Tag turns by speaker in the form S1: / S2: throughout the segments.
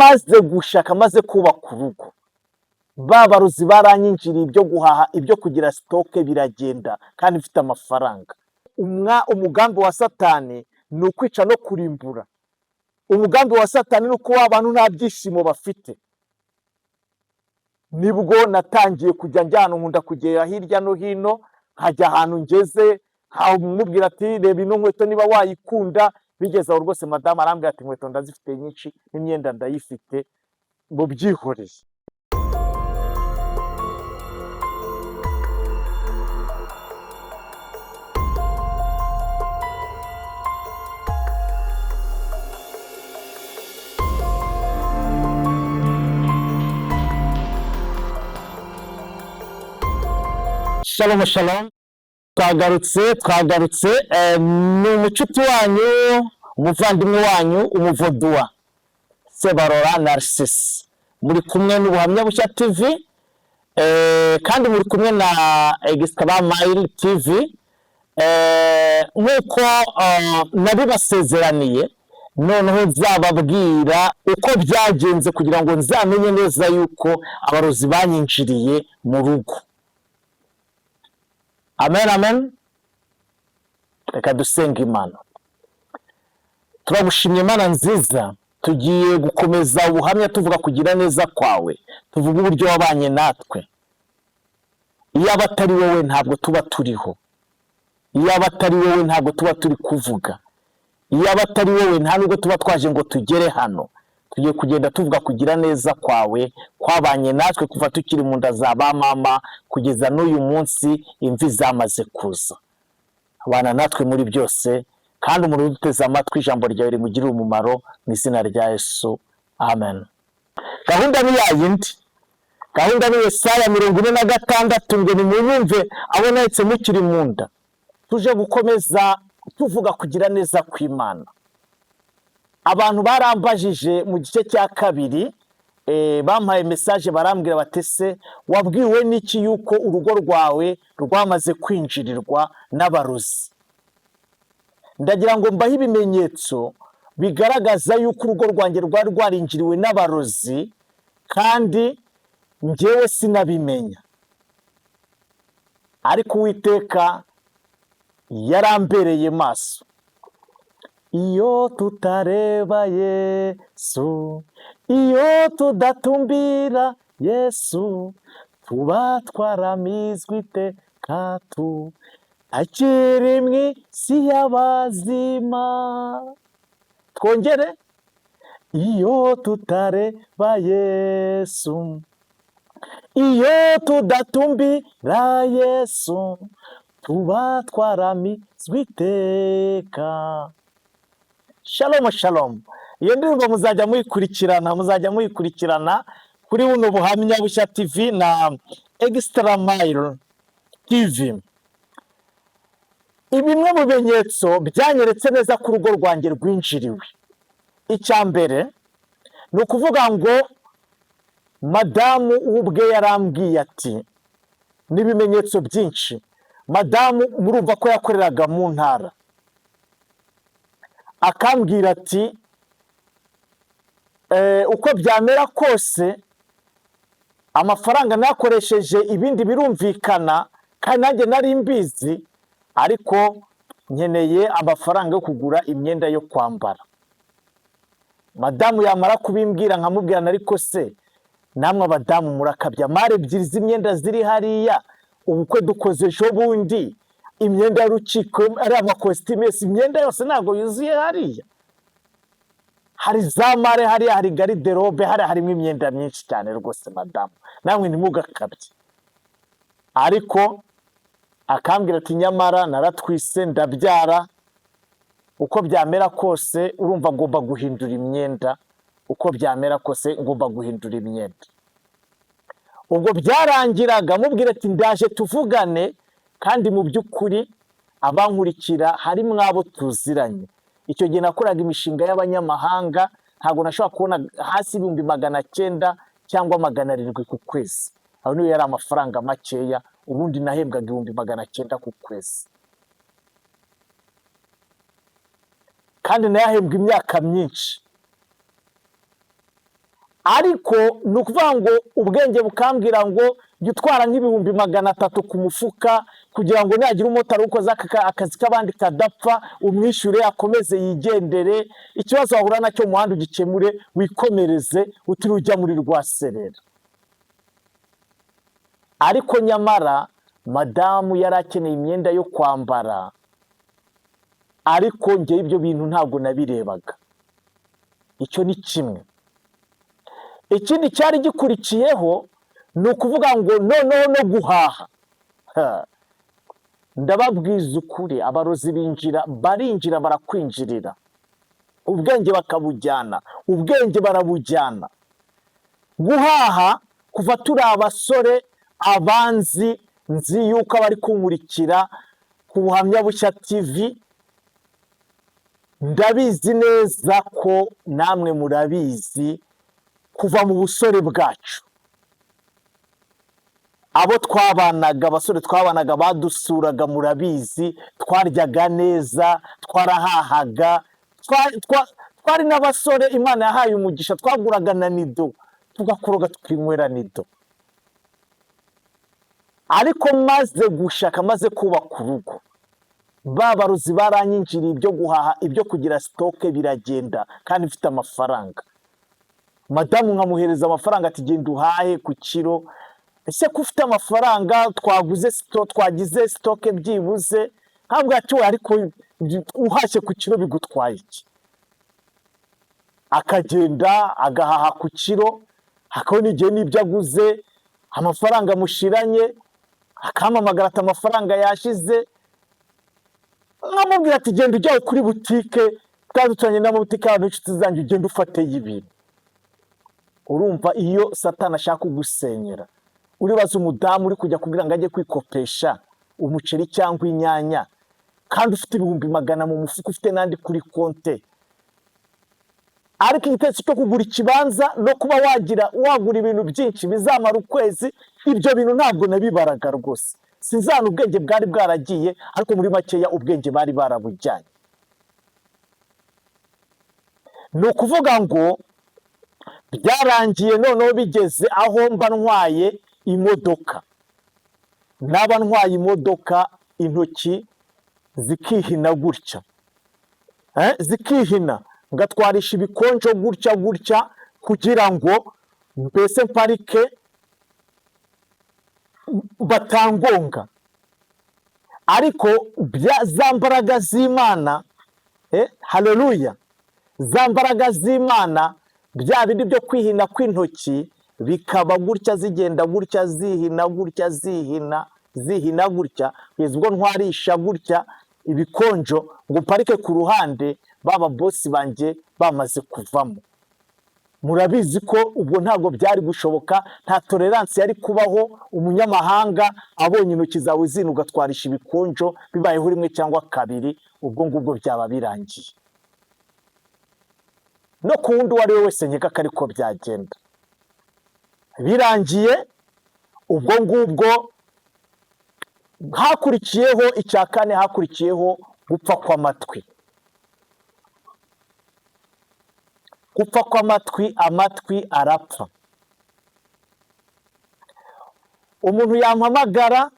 S1: maze gushaka maze kubaka urugo, babaruzi baranyinjiriye ibyo guhaha ibyo kugira sitoke biragenda kandi mfite amafaranga. Umugambi wa Satani ni ukwica no kurimbura. Umugambi wa Satani ni uko abantu nta byishimo bafite. Nibwo natangiye kujya njyana nkunda kugera hirya no hino, nkajya ahantu ngeze nkamubwira ati reba ino nkweto niba wayikunda. Bigeze aho rwose madamu arambwira ati inkweto ndazifite nyinshi n'imyenda ndayifite, ngo byihoreye. Shalom shalom, twagarutse ni umucuti wanyu, umuvandimwe wanyu, umuvodua Sebarora Narcisse. Muri kumwe n'Ubuhamya Bushya TV, kandi muri kumwe na Extra Mile TV. Nk'uko nabibasezeraniye, noneho nzababwira uko byagenze kugira ngo nzamenye neza yuko abarozi banyinjiriye mu rugo. Amen amen. Reka dusenga Imana. Turagushimye Mana nziza, tugiye gukomeza ubuhamya tuvuga kugira neza kwawe, tuvuga uburyo wabanye natwe. Iyo abatari wowe ntabwo tuba turiho, iyo abatari wowe ntabwo tuba turi kuvuga, iyo abatari wowe nta nubwo tuba twaje ngo tugere hano. Tugiye kugenda tuvuga kugira neza kwawe kwabanye natwe kuva tukiri mu nda za ba mama kugeza n'uyu munsi imvi zamaze kuza. Abana natwe muri byose, kandi umuntu uduteze amatwi ijambo ryawe rimugirire umumaro mu izina rya Yesu, amen. Gahunda ni yayindi, gahunda ni Yesaya 46 ngo nimunyumve abo nahise mukiri mu nda. Tuje gukomeza tuvuga kugira neza kw'Imana. Abantu barambajije mu gice cya kabiri, bampaye message barambwira batese wabwiwe n'iki yuko urugo rwawe rwamaze kwinjirirwa n'abarozi. Ndagira ngo mbahe ibimenyetso bigaragaza yuko urugo rwanjye rwari rwarinjiriwe n'abarozi kandi njyewe sinabimenya. Ariko Uwiteka yarambereye maso. Iyo tutareba Yesu, iyo tudatumbira Yesu, tuba twaramizwe iteka akiri mw'isi y'abazima. Twongere. Iyo tutareba Yesu, iyo tudatumbira Yesu, tuba twaramizwe iteka. Shalom shalom. Iyo ndirimbo muzajya muyikurikirana kuri buno Buhamya Bushya TV na Extra Mile TV. Bimwe mu bimenyetso byanyeretse neza ko urugo rwanjye rwinjiriwe. Icya mbere ni ukuvuga ngo madamu ubwe yarambwiye ati n'ibimenyetso byinshi. Madamu murumva ko yakoreraga mu ntara, akambwira ati uko byamera kose amafaranga nakoresheje ibindi birumvikana kandi nanjye nari mbizi, ariko nkeneye amafaranga yo kugura imyenda yo kwambara. Madamu yamara kubimbwira nkamubwirana, ariko se namwe abadamu murakabya, mare ebyiri z'imyenda ziri hariya, ubukwe dukoze ejo bundi, imyenda y'urukiko ari amakositime, imyenda yose ntabwo yuzuye hariya. Hari za mare hariya, hari garderobe hariya, harimo imyenda myinshi cyane rwose madamu, namwe ntimugakabye. Ariko akambwira ati nyamara naratwise ndabyara, uko byamera kose urumva ngomba guhindura imyenda, uko byamera kose ngomba guhindura imyenda. Ubwo byarangiraga mubwira ati ndaje tuvugane, kandi mu by'ukuri abankurikira hari mwabo tuziranye. Icyo gihe nakoraga imishinga y'abanyamahanga, ntabwo nashobora kubona hasi 900 cyangwa 700 ku kwezi. Aho niyo yari amafaranga makeya, ubundi nahembwaga 900 ku kwezi. Kandi nayahembwa imyaka myinshi. ariko ni ukuvuga ngo ubwenge bukambwira ngo jya utwara nk'ibihumbi 300 ku mufuka kugira ngo nihagira umumotari ukoze akazi k'abandi kadapfa umwishyure akomeze yigendere, ikibazo wahura nacyo mu muhanda ugikemure wikomereze utiriwe ujya muri rwaserera. Ariko nyamara madamu yari akeneye imyenda yo kwambara, ariko njye ibyo bintu ntabwo nabirebaga. Icyo ni kimwe. Ikindi cyari gikurikiyeho ni ukuvuga ngo noneho no guhaha. Ndababwiza ukuri, abarozi barinjira barakwinjirira, ubwenge bakabujyana, ubwenge barabujyana. Guhaha kuva turi abasore abanzi, nzi yuko abari kunkurikira ku Buhamya Bushya TV, ndabizi neza ko namwe murabizi kuva mu busore bwacu. Abo twabanaga, abasore twabanaga badusuraga murabizi, twaryaga neza, twarahahaga, twari n'abasore Imana yahaye umugisha, twaguraga na nido tugakoroga tukinywera nido. Ariko maze gushaka, maze kubaka urugo, babarozi baranyinjiriye, ibyo guhaha, ibyo kugira stoke biragenda, kandi mfite amafaranga. Madamu nkamuhereza amafaranga ati genda uhahe ku kiro. Ese ko ufite amafaranga, twagize stoke byibuze, ntabwo ati ariko uhashye ku kiro bigutwaye iki? Akagenda agahaha ku kiro, akabona igihe n'ibyo aguze amafaranga mushiranye, akampamagara ati amafaranga yashize. Nkamubwira ati genda ujyawe kuri butike, twaduturanye n'amabutike y'abantu inshuti zanjye, ugenda ufateye ibintu. Urumva iyo Satani ashaka kugusenyera, uribaza umudamu uri kujya kugira ngo ajye kwikopesha umuceri cyangwa inyanya, kandi ufite ibihumbi 100 mu mufuka, ufite n'andi kuri konte. Ariko igitekerezo cyo kugura ikibanza no kuba wagura ibintu byinshi bizamara ukwezi, ibyo bintu ntabwo nabibaraga rwose. Sinzana ubwenge bwari bwaragiye, ariko muri makeya ubwenge bari barabujyanye. Ni ukuvuga ngo byarangiye noneho bigeze aho mba ntwaye imodoka. Naba ntwaye imodoka, intoki zikihina gutya, zikihina, ngatwarisha ibikonjo gutya kugira ngo mbese mparike batangonga. Ariko za mbaraga z'Imana, haleluya, za mbaraga z'Imana, bya bindi byo kwihina kw'intoki bikaba gutya, zigenda gutya, zihina gutya, kugeza ubwo ntwarisha gutya ibikonjo ngo mparike ku ruhande, baba bosi banjye bamaze kuvamo. Murabizi ko ubwo ntabwo byari gushoboka, nta tolerance yari kubaho. Umunyamahanga abonye intoki zawe zino ugatwarisha ibikonjo, bibayeho rimwe cyangwa kabiri, ubwo ngubwo byaba birangiye. No ku wundi uwo ari we wese nkeka ko ariko byagenda. Birangiye ubwo ngubwo hakurikiyeho icya kane, hakurikiyeho gupfa kw'amatwi. Gupfa kw'amatwi, amatwi arapfa. Umuntu yampamagara,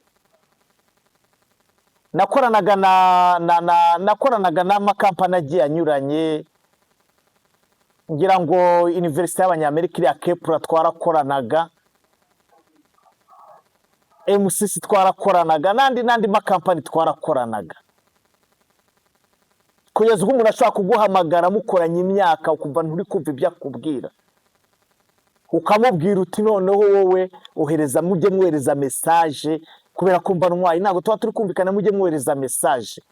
S1: nakoranaga n'amakampani agiye anyuranye, ngira ngo University y'Abanyamerika iriya Kepler twarakoranaga, MCC twarakoranaga, n'andi makampani twarakoranaga. Kugeza ubwo umuntu ashobora kuguhamagara mukoranye imyaka, ukumva nturi kumva ibyo akubwira, ukamubwira uti noneho wowe mujye mwohereza message, kubera ko mba ntwaye, ntabwo tuba turi kumvikana, mujye mwohereza message.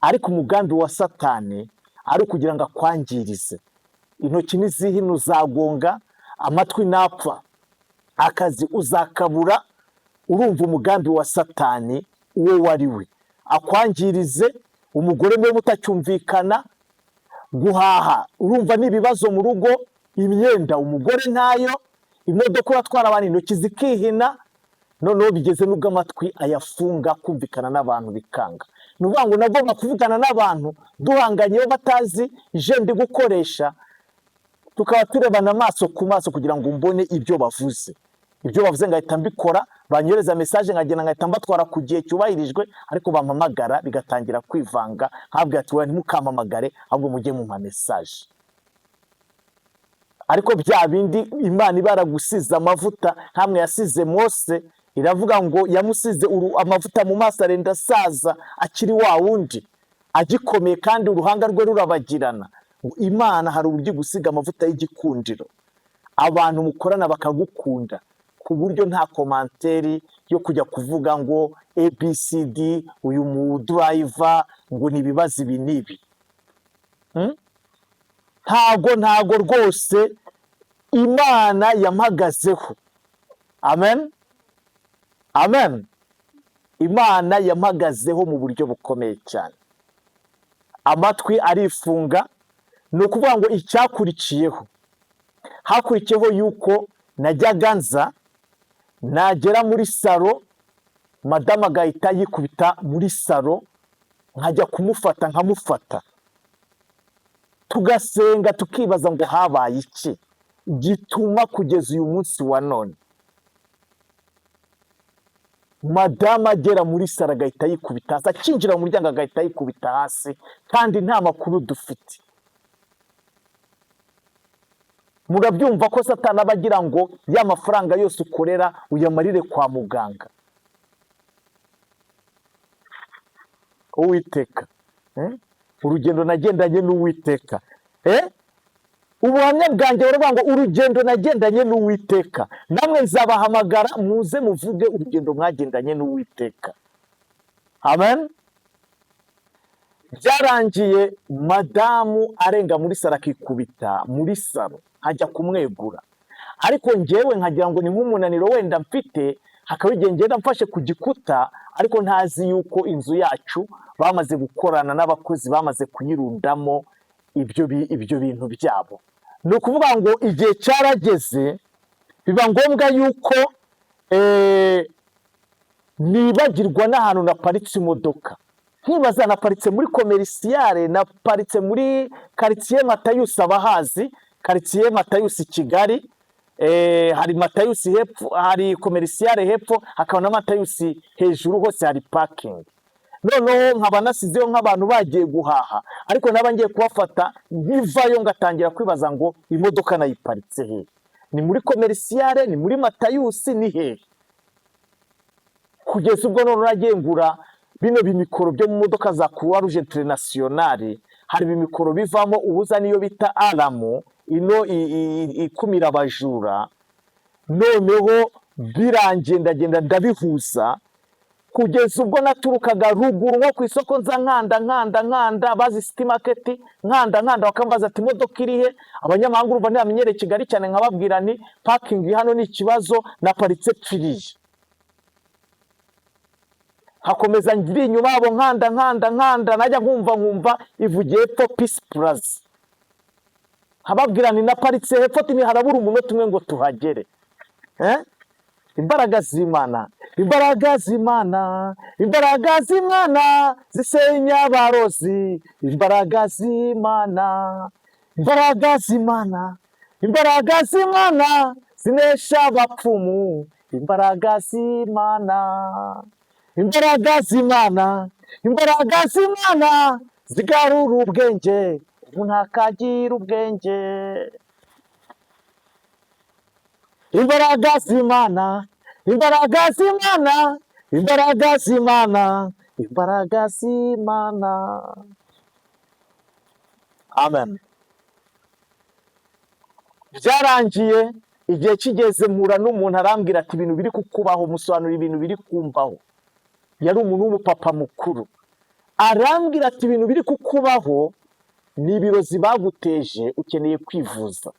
S1: Ariko umugambi wa Satani ari ukugira ngo akwangirize. Intoki nizihino uzagonga, amatwi napfa, akazi uzakabura. Urumva umugambi wa Satani uwo wari we, akwangirize. Umugore mwe mutacyumvikana, guhaha, urumva n'ibibazo mu rugo, imyenda umugore ntayo, imodoka uratwara abantu, intoki zikihina. Noneho bigeze n'ubwo amatwi ayafunga, kumvikana n'abantu bikanga. Ni ukuvuga ngo nagomba kuvugana n'abantu duhanganye, iyo batazi je ndi gukoresha, tukaba turebana amaso ku maso kugira ngo mbone ibyo bavuze. Ibyo bavuze ngahita mbikora, banyohereza message nkagenda ngahita mbatwara ku gihe cyubahirijwe, ariko bampamagara bigatangira kwivanga, nkabwira ati we ntimukampamagare ahubwo mujye mu message. Ariko bya bindi Imana ibaragusiza amavuta hamwe yasize Mose, iravuga ngo yamusize amavuta mu maso arenda saza akiri wa wundi agikomeye kandi uruhanga rwe rurabagirana. Imana hari uburyo gusiga amavuta y'igikundiro, abantu mukorana bakagukunda ku buryo nta komanteri yo kujya kuvuga ngo ABCD uyu mu driver ngo nibibaza ibi nibi. Ntago rwose Imana yampagazeho. Amen, amen. Imana yampagazeho mu buryo bukomeye cyane. Amatwi arifunga, ni ukuvuga ngo icyakurikiyeho, hakurikiyeho yuko najyaga nza, nagera muri salo, madama agahita yikubita muri salo, nkajya kumufata nkamufata, tugasenga tukibaza ngo habaye iki gituma kugeza uyu munsi wa none madama agera muri salo agahita yikubita hasi, akinjira mu muryango agahita yikubita hasi, kandi nta makuru dufite. Murabyumva ko Satani aba agira ngo ya mafaranga yose ukorera uyamarire kwa muganga. Uwiteka, urugendo nagendanye n'Uwiteka. Ubuhamya bwanjye baravuga ngo urugendo nagendanye n'Uwiteka, namwe nzabahamagara muze muvuge urugendo mwagendanye n'Uwiteka. Amen. Byarangiye madamu arenga muri salo akikubita muri salo, hajya kumwegura. Ariko njyewe nkagira ngo ni nk'umunaniro wenda mfite, hakaba igihe ngenda mfashe ku gikuta, ariko ntazi yuko inzu yacu bamaze gukorana n'abakozi bamaze kuyirundamo ibyo bintu byabo. Ni ukuvuga ngo igihe cyarageze biba ngombwa yuko nibagirwa n'ahantu naparitse imodoka. Nkibaza naparitse muri komerisiyare, naparitse muri quartier Matayus, abahazi quartier Matayus Kigali. Hari Matayus hepfo, hari komerisiyare hepfo, hakaba na Matayus hejuru, hose hari parking. Noneho nkaba nasizeyo nk'abantu bagiye guhaha, ariko naba ngiye kubafata, nkivayo ngatangira kwibaza ngo imodoka nayiparitse he, ni muri komerisiyare, ni muri Matayus, ni he? Kugeza ubwo none nagiye ngura bino bimikoro byo mu modoka za Croix Rouge Internationale. Hari bimikoro bivamo ubuza niyo bita Alamo, ino ikumira abajura. Noneho birangiye ndagenda ndabihuza, kugeza ubwo naturukaga ruguru nko ku isoko nza nkanda bazi City Market, nkanda bakambaza ati imodoka irihe. Abanyamahanga urumva ntibamenyereye Kigali cyane, nkababwira ni parking hano ni ikibazo, naparitse kiriya. Hakomeza ngiri inyuma abo nkanda, najya nkumva ivugiye hepfo Peace Plaza. Hababwira ni naparitse hepfo, ni harabura umunota umwe ngo tuhagere. Imbaraga z'Imana, imbaraga z'Imana, imbaraga z'Imana zisenya abarozi. Imbaraga z'Imana, imbaraga z'Imana, imbaraga z'Imana zinesha abapfumu. Imbaraga z'Imana, imbaraga z'Imana, imbaraga z'Imana zigarura ubwenge, umuntu akagira ubwenge. Imbaraga z'Imana, imbaraga z'Imana, imbaraga z'Imana, imbaraga z'Imana. Amen. Byarangiye igihe kigeze mpura n'umuntu arambwira ati ibintu biri kukubaho, musobanura ibintu biri kumbaho. Yari umuntu w'umupapa mukuru, arambwira ati ibintu biri kukubaho ni ibirozi baguteje, ukeneye kwivuza.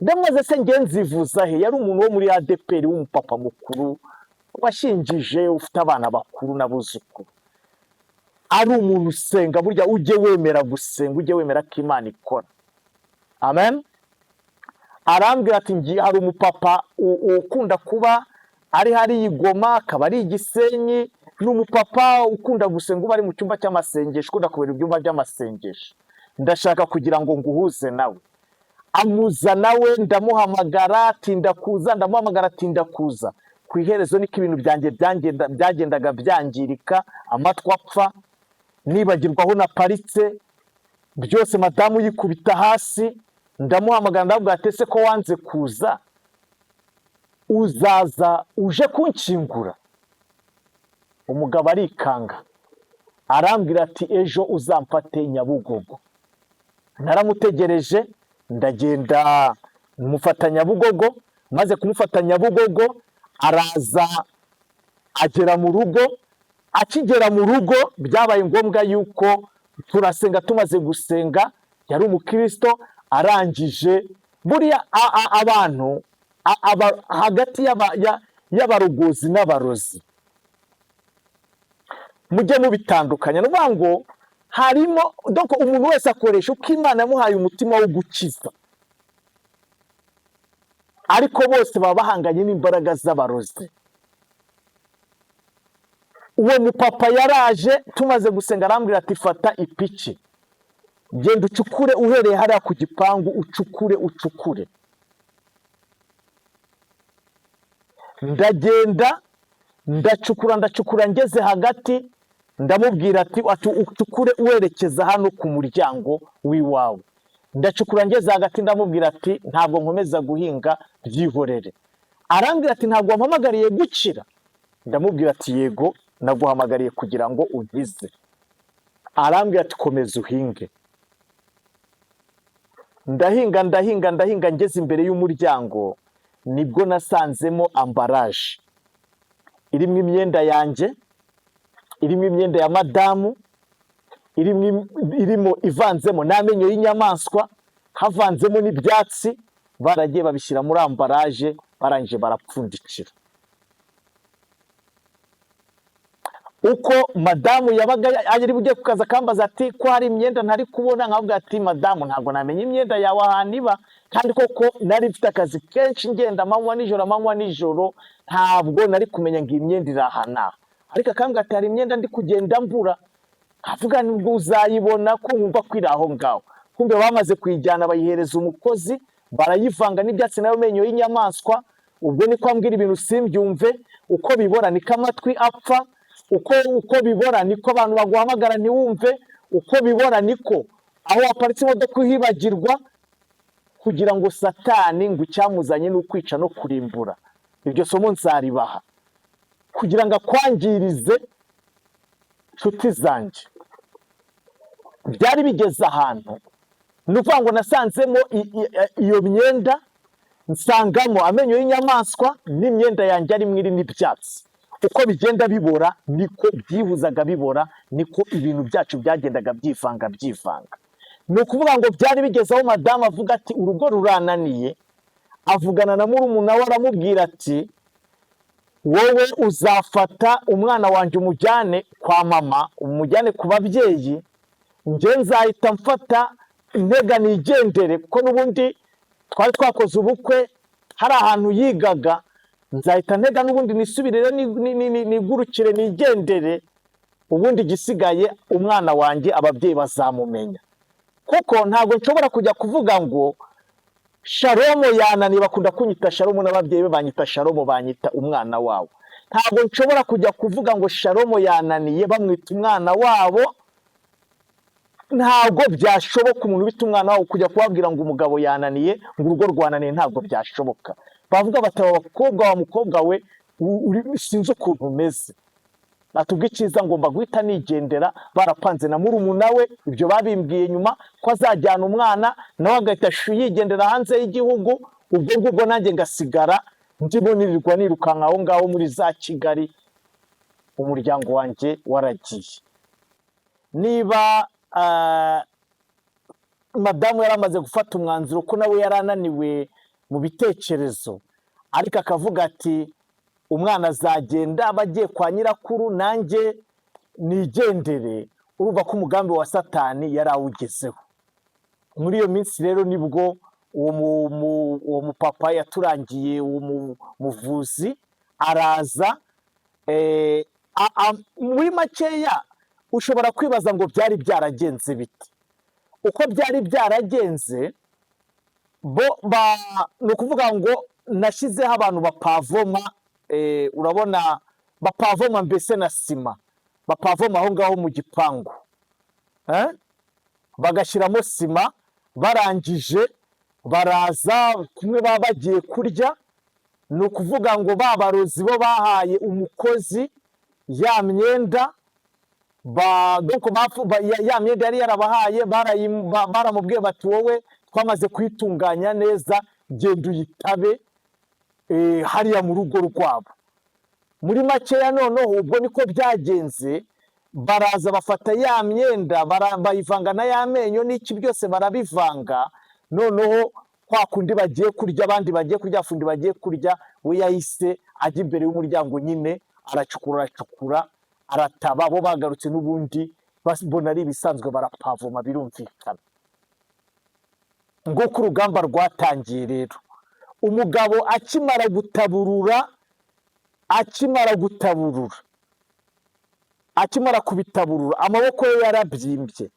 S1: Ndamaze se nge nzivuza he? Yari umuntu wo muri ADPR w'umupapa mukuru washinjije, ufite abana bakuru n'abuzukuru, ari umuntu usenga. Burya ujye wemera gusenga, ujye wemera ko Imana ikora. Amen. Arambwira ati hari umupapa ukunda kuba ari hari Igoma, akaba ari Gisenyi, n'umupapa ukunda gusenga, uba ari mu cyumba cy'amasengesho, ukunda kubera ibyumba by'amasengesho. Ndashaka kugira ngo nguhuze nawe. amuza nawe ndamuhamagara atinda kuza, ndamuhamagara atinda kuza. Ku iherezo niko ibintu byanjye byagendaga byangirika, amatwi apfa, nibagirwa aho naparitse, byose madamu yikubita hasi. Ndamuhamagara ndavuga ati ese ko wanze kuza uzaza uje kunkingura? Umugabo arikanga arambwira ati ejo uzamfate Nyabugogo. Naramutegereje ndagenda mufata Nyabugogo, maze kumufata Nyabugogo araza agera mu rugo. Akigera mu rugo byabaye ngombwa yuko turasenga, tumaze gusenga, yari umukristo, arangije buriya abantu hagati y'abarogozi n'abarozi mujye mubitandukanya. Ni ukuvuga ngo harimo doko umuntu wese akoresha uko Imana yamuhaye umutima wo gukiza, ariko bose baba bahanganye n'imbaraga z'abarozi. Uwo mupapa yaraje tumaze gusenga arambwira ati fata ipiki, genda ucukure uhereye hariya ku gipangu, ucukure. Ndagenda ndacukura, ngeze hagati ndamubwira ati ucukure uwerekeza hano ku muryango w'iwawe. Ndacukura ngeze hagati ndamubwira ati ntabwo nkomeza guhinga, byihorere. Arambwira ati ntabwo wampamagariye gukira? Ndamubwira ati yego, naguhamagariye kugira ngo unkize. Arambwira ati komeza uhinge. Ndahinga, ngeze imbere y'umuryango nibwo nasanzemo ambaraje irimo imyenda yanjye, irimo imyenda ya madamu, irimo ivanzemo n'amenyo y'inyamaswa, havanzemo n'ibyatsi. Baragiye babishyira muri ambaraje, barangije barapfundikira. Uko madamu yabaga ari bujye ku kazi akambaza ati ko hari imyenda ntari kubona, nkavuga ati madamu ntabwo namenye imyenda yawe ahantu iba, kandi koko nari mfite akazi kenshi ngenda amanywa nijoro, ntabwo nari kumenya ngo iyi myenda iri aha n'aha. Ariko akambwira ati hari imyenda ndi kugenda mbura. Avuga nibwo uzayibona ko wumva ko iri aho ngaho. Kumbe bamaze kuyijyana bayihereza umukozi, barayivanga n'ibyatsi nayo menyo y'inyamaswa. Ubwo niko ambwira ibintu simbyumve, uko bibora niko amatwi apfa, uko bibora niko abantu baguhamagara ntiwumve, uko bibora niko aho waparitse imodoka uhibagirwa, kugira ngo Satani ngo icyamuzanye ni ukwica no kurimbura. Iryo somo nzaribaha kugira ngo akwangirize. Nshuti zanjye, byari bigeze ahantu ni ukuvuga ngo nasanzemo iyo myenda, nsangamo amenyo y'inyamaswa n'imyenda yanjye arimo irimo ibyatsi. Uko bigenda bibora niko byihuzaga bibora, niko ibintu byacu byagendaga byivanga. Ni ukuvuga ngo byari bigezeho madamu avuga ati urugo rurananiye. Avugana na murumuna we aramubwira ati wowe uzafata umwana wanjye umujyane kwa mama, umujyane ku babyeyi, njye nzahita mfata intega nigendere, kuko n'ubundi twari twakoze ubukwe hari ahantu yigaga. Nzahita ntega n'ubundi nisubirire nigurukire nigendere, ubundi igisigaye umwana wanjye ababyeyi bazamumenya. Kuko ntabwo nshobora kujya kuvuga ngo Shalomo yananiye, bakunda kunyita Shalomo n'ababyeyi be banyita Shalomo, banyita umwana wabo. Ntabwo nshobora kujya kuvuga ngo Shalomo yananiye bamwita umwana wabo. Ntabwo byashoboka umuntu bita umwana wabo kujya kubabwira ngo umugabo yananiye, ngo urugo rwananiye, ntabwo byashoboka. Bavuga bati abakobwa wa mukobwa we sinzi ukuntu umeze, atubwe icyiza ngomba guhita nigendera. Barapanze na murumuna we, ibyo babimbwiye nyuma ko azajyana umwana nawe agahita yigendera hanze y'igihugu. Ubwo ngubwo nanjye ngasigara ndimo nirirwa nirukanka aho ngaho muri za Kigali, umuryango wanjye waragiye. Niba madamu yaramaze gufata umwanzuro ko nawe yarananiwe mu bitekerezo, ariko akavuga ati umwana azagenda bagiye kwa nyirakuru, nanjye nigendere. Urumva ko umugambi wa Satani yari awugezeho. Muri iyo minsi rero nibwo uwo mupapa yaturangiye, uwo muvuzi araza. Muri makeya ushobora kwibaza ngo byari byaragenze bite. Uko byari byaragenze, ni ukuvuga ngo nashyizeho abantu bapavoma, urabona bapavoma mbese na sima, bapavoma aho ngaho mu gipangu, bagashyiramo sima, barangije baraza kumwe baba bagiye kurya. Ni ukuvuga ngo ba barozi bo bahaye umukozi ya myenda, ya myenda yari yarabahaye, baramubwiye bati wowe twamaze kuyitunganya neza, genda uyitabe hariya mu rugo rwabo. Muri makeya noneho ubwo niko byagenze, baraza bafata ya myenda bayivanga na ya menyo n'iki byose barabivanga. Noneho kwa kundi bagiye kurya, abandi bagiye kurya, fundi bagiye kurya, we yahise ajya imbere y'umuryango nyine aracukura arataba. Bo bagarutse n'ubundi babona ari ibisanzwe, barapavoma birumvikana. Ngo ku rugamba rwatangiye rero, umugabo akimara kubitaburura amaboko ye yarabyimbye.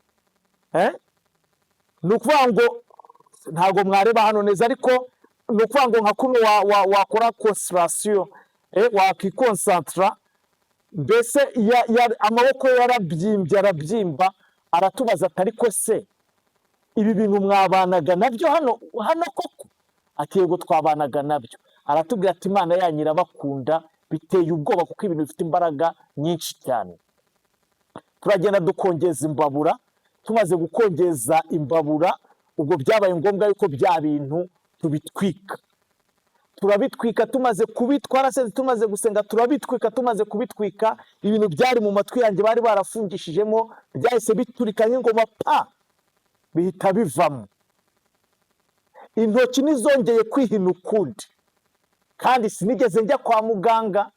S1: Ni ukuvuga ngo ntabwo mwareba hano neza, ariko ni ukuvuga ngo nka kuno wakora concentration, wakikonsantara, mbese amaboko ye yarabyimbye, arabyimba. Aratubaza ati ariko se ibi bintu mwabanaga nabyo hano koko? Ati yego twabanaga nabyo. Aratubwira ati Imana yanyu irabakunda, biteye ubwoba kuko ibintu bifite imbaraga nyinshi cyane. Turagenda dukongeza imbabura, tumaze gukongeza imbabura ubwo byabaye ngombwa yuko bya bintu tubitwika. Turabitwika, tumaze kubitwara se tumaze gusenga, turabitwika. Tumaze kubitwika, ibintu byari mu matwi yanjye bari barafungishijemo byahise biturika nk'ingoma, bihita bivamo. Intoki nizongeye kwihina ukundi, kandi sinigeze njya kwa muganga.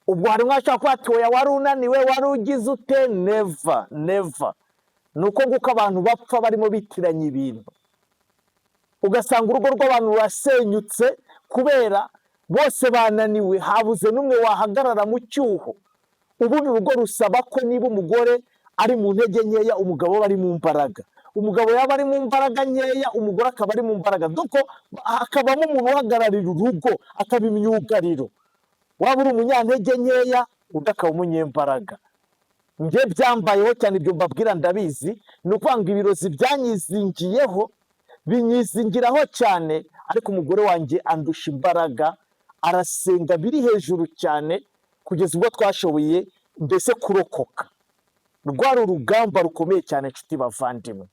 S1: Ubwo hari mwashaka kuba ati oya wari unaniwe, wari ugize ute? Never. Nuko nguko abantu bapfa barimo bitiranya ibintu, ugasanga urugo rw'abantu rurasenyutse kubera bose bananiwe, habuze n'umwe wahagarara mu cyuho. Ubundi urugo rusaba ko niba umugore ari mu ntege nkeya, umugabo aba ari mu mbaraga. Umugabo yaba ari mu mbaraga nkeya, umugore akaba ari mu mbaraga. Doko hakabamo umuntu uhagararira urugo, akaba imyugariro. Waba uri umunyantege nkeya, undi akaba umunyembaraga. Njye byambayeho cyane, ibyo mbabwira ndabizi. Ni ukuvuga ngo ibirozi byanyizingiyeho, binyizingiraho cyane, ariko umugore wanjye andusha imbaraga, arasenga biri hejuru cyane, kugeza ubwo twashoboye mbese kurokoka. Rwari urugamba rukomeye cyane, nshuti bavandimwe.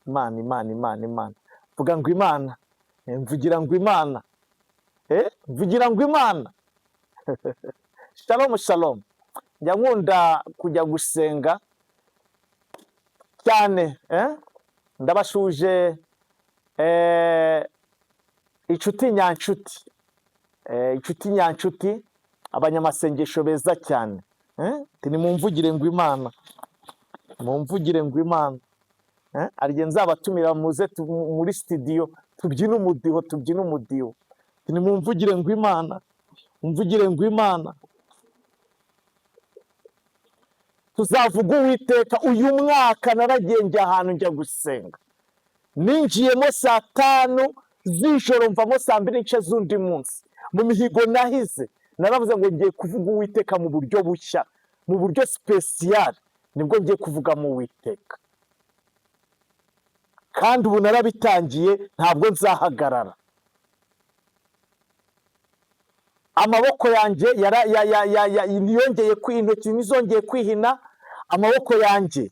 S1: Imana. Vuga ngo Imana. Mvugira ngo Imana. Mvugira ngo Imana. Shalom. Njya nkunda kujya gusenga cyane. Ndabashuje inshuti nyanshuti, abanyamasengesho beza cyane. Nimumvugire ngo Imana. Mumvugire ngo Imana. Ariye nzabatumira muze muri studio tubyina umudiho. Nimumvugire ngo Imana. Mvugire ngo Imana. Tuzavuga Uwiteka. Uyu mwaka naragenje ahantu njya gusenga, ninjiyemo 5:00 z'ijoro, mvamo 2:00 z'undi munsi. Mu mihigo nahize naravuze ngo ngiye kuvuga Uwiteka mu buryo bushya, mu buryo special. Nibwo ngiye kuvuga mu Uwiteka, kandi ubu narabitangiye, ntabwo nzahagarara. Amaboko yanjye yongeye intoki nizongeye kwihina. Amaboko yanjye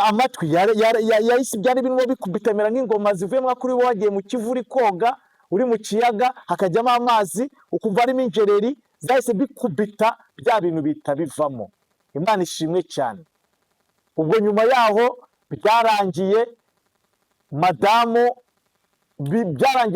S1: amatwi yahise byari birimo bikubitamera nk'ingoma zivuyemo kuri bo wagiye mu kivuri koga, uri mu kiyaga hakajyamo amazi, ukumva arimo injereri, zahise bikubita, bya bintu bihita bivamo. Imana ishimwe cyane. Ubwo nyuma yaho byarangiye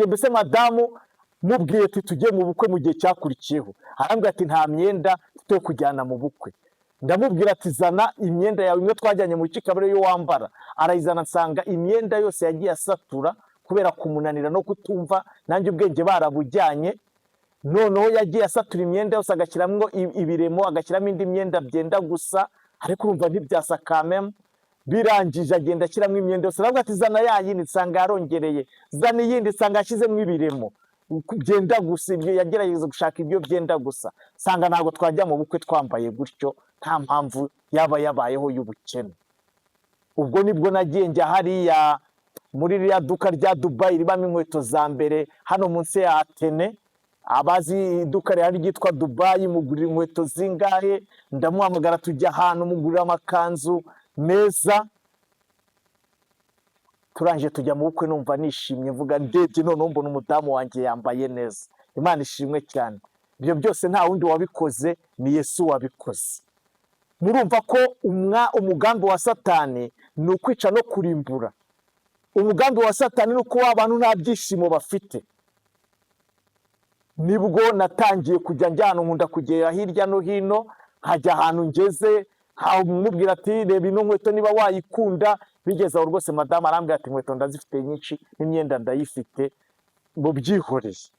S1: mbese madamu mubwiye ati tujye mu bukwe mu gihe cyakurikiyeho. Arambwira ati nta myenda yo kujyana mu bukwe. Ndamubwira ati zana imyenda yawe imwe twajyanye mu Kikabere yo wambara. Arayizana, nsanga imyenda yose yagiye asatura kubera kumunanira no kutumva, nanjye ubwenge barabujyanye. Noneho yagiye asatura imyenda yose, agashyiramo ibiremo, agashyiramo indi myenda byenda gusa, ariko urumva ntibyasa kameme. birangije agenda ashyiramo imyenda yose, aravuga ati zana ya yindi, nsanga yarongereye, zana iyindi, nsanga yashyizemo ibiremo byenda gusa, ibyo yagerageza gushaka ibyo byenda gusa, nsanga ntabwo twajya mu bukwe twambaye gutyo, nta mpamvu yaba yabayeho y'ubukene. Ubwo nibwo nagiye njya hariya muri ririya duka rya Dubai ribamo inkweto za mbere hano munsi ya Atene. Abazi iduka rihari ryitwa Dubai, mugurira inkweto zingahe, ndamuhamagara tujya ahantu mugurira amakanzu meza. Turangije tujya mu bukwe, numva nishimye, mvuga ndebye noneho mbona umudamu wanjye yambaye neza. Imana ishimwe cyane. Ibyo byose nta wundi wabikoze, ni Yesu wabikoze. Murumva ko umugambi wa Satani ni ukwica no kurimbura. Umugambi wa Satani ni uko abantu nta byishimo bafite. Nibwo natangiye kujya njyana, nkunda kugera hirya no hino, nkajya ahantu ngeze nkamubwira ati reba ino nkweto niba wayikunda. Bigeze aho rwose madamu arambwira ati inkweto ndazifite nyinshi n'imyenda ndayifite, mubyihoreye.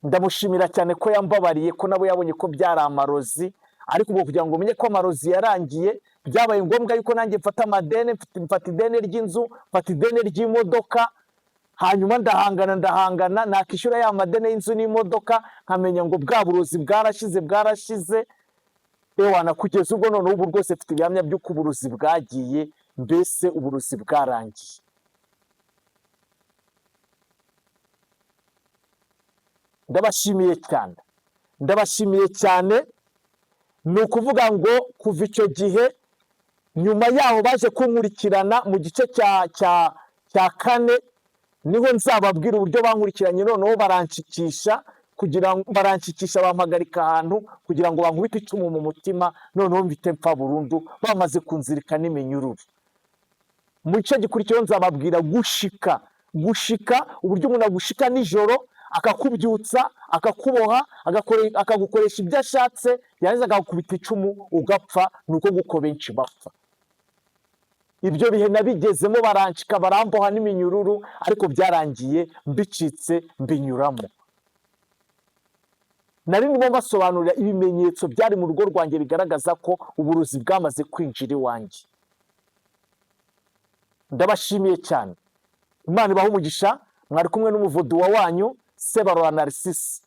S1: Ndamushimira cyane ko yambabariye, ko nabo yabonye ko byari amarozi, ariko ubu kugira ngo umenye ko amarozi yarangiye, byabaye ngombwa yuko nanjye mfata amadeni, mfata ideni ry'inzu, mfata ideni ry'imodoka, hanyuma ndahangana nakishyura ya madeni y'inzu n'imodoka, nkamenya ngo bwa burozi bwarashize. Ewana, kugeza ubwo noneho ubu rwose mfite ibihamya by'uko uburozi bwagiye, mbese uburozi bwarangiye. Ndabashimiye cyane. Ni ukuvuga ngo kuva icyo gihe, nyuma yaho baje kunkurikirana mu gice cya kane, niho nzababwira uburyo bankurikiranye, noneho baranshikisha bampagarika ahantu kugira ngo bankubite icumu mu mutima, noneho mbite mpfa burundu, bamaze kunzirika n'iminyururu. Mu gice gikurikiyeho nzababwira gushika, uburyo umuntu agushika nijoro, akakubyutsa, akakuboha, akagukoresha ibyo ashatse, yarangiza akagukubita icumu ugapfa. Ni uko nguko benshi bapfa. Ibyo bihe nabigezemo, baranshika baramboha n'iminyururu, ariko byarangiye mbicitse, mbinyuramo. Nari ndimo mbasobanurira ibimenyetso byari mu rugo rwanjye bigaragaza ko uburozi bwamaze kwinjira iwanjye. Ndabashimiye cyane. Imana ibahe umugisha. Mwari kumwe n'umuvuduwa wanyu Sebarora Narcisse.